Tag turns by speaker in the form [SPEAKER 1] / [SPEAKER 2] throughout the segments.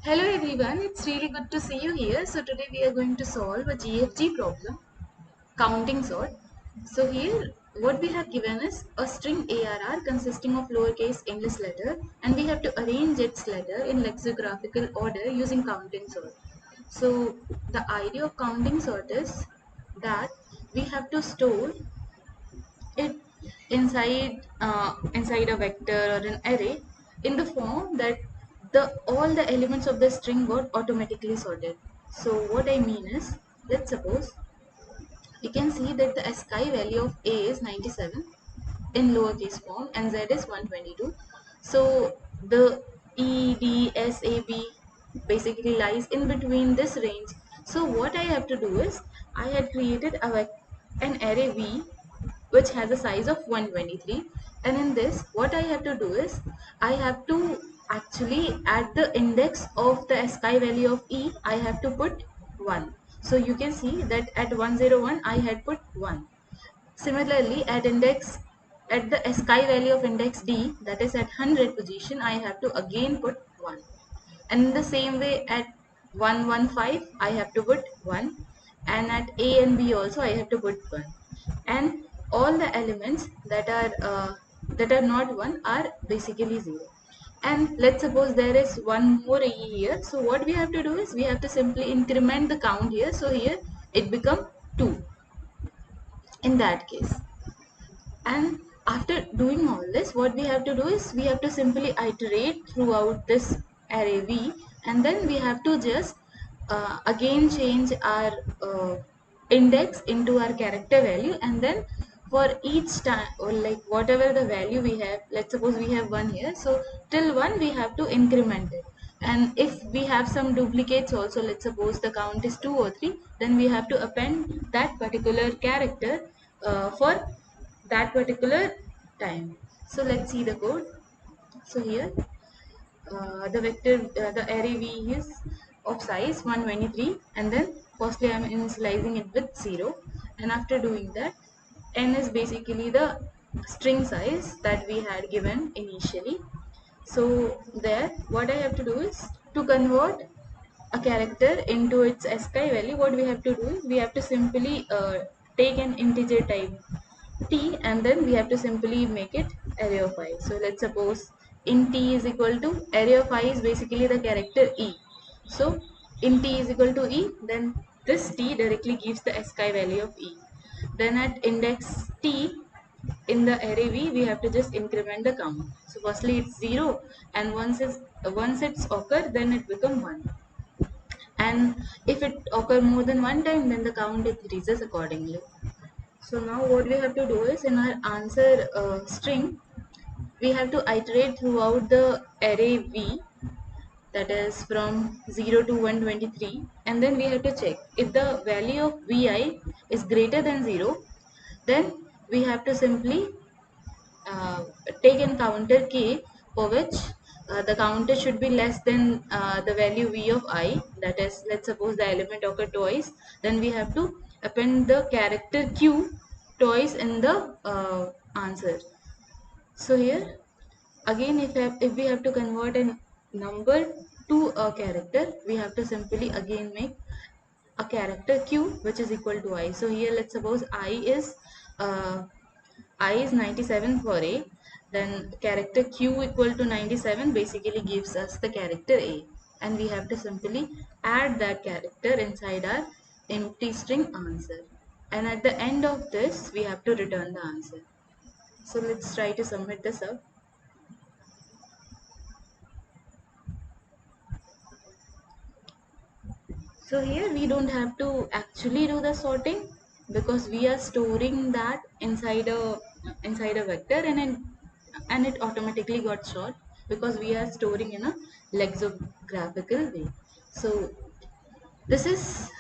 [SPEAKER 1] Hello everyone, it's really good to see you here. So today we are going to solve a GFG problem, counting sort. So here what we have given is a string ARR consisting of lowercase English letter, and we have to arrange its letter in lexicographical order using counting sort. So the idea of counting sort is that we have to store it inside a vector or an array in the form that the all the elements of the string got automatically sorted. So what I mean is, let's suppose you can see that the ASCII value of A is 97 in lowercase form and Z is 122. So the E, D, S, A, B basically lies in between this range. So what I have to do is, I had created an array V which has a size of 123, and in this what I have to do is, I have to actually at the index of the ASCII value of E I have to put 1. So you can see that at 101 I had put 1. Similarly, at the ASCII value of index D, that is at 100 position, I have to again put 1. And in the same way at 115 I have to put 1, and at A and B also I have to put 1. And all the elements that are not 1 are basically 0. And let's suppose there is one more E here. So what we have to do is, we have to simply increment the count here. So here it becomes 2 in that case. And after doing all this, what we have to do is, we have to simply iterate throughout this array V, and then we have to just again change our index into our character value, and then for each time, or like whatever the value we have, let's suppose we have 1 here, so till 1 we have to increment it. And if we have some duplicates also, let's suppose the count is 2 or 3, then we have to append that particular character for that particular time. So let's see the code. So here the array V is of size 123, and then firstly I am initializing it with 0, and after doing that, n is basically the string size that we had given initially. So there what I have to do is, to convert a character into its ASCII value, what we have to do is, we have to simply take an integer type t, and then we have to simply make it array of I. So let's suppose int t is equal to, array of I is basically the character e. So int t is equal to e, then this t directly gives the ASCII value of e. Then at index t in the array V, we have to just increment the count. So firstly it's 0, and once it's occur, then it become 1. And if it occur more than one time, then the count increases accordingly. So now what we have to do is, in our answer string, we have to iterate throughout the array V, that is from 0 to 123, and then we have to check if the value of Vi is greater than 0, then we have to simply uh, take an counter k, for which the counter should be less than the value v of I, that is, let's suppose the element occur twice, then we have to append the character q twice in the answer. So here again, if we have to convert a number to a character, we have to simply again make a character q which is equal to I. So here let's suppose uh, I is 97 for A, then character Q equal to 97 basically gives us the character A, and we have to simply add that character inside our empty string answer, and at the end of this we have to return the answer. So let's try to submit this up. So here we don't have to actually do the sorting, because we are storing that inside a vector, and it automatically got sort, because we are storing in a lexicographical way. So this is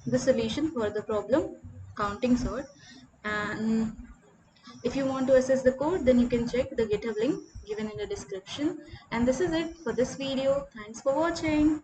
[SPEAKER 1] the solution for the problem counting sort. And if you want to access the code, then you can check the GitHub link given in the description. And this is it for this video. Thanks for watching.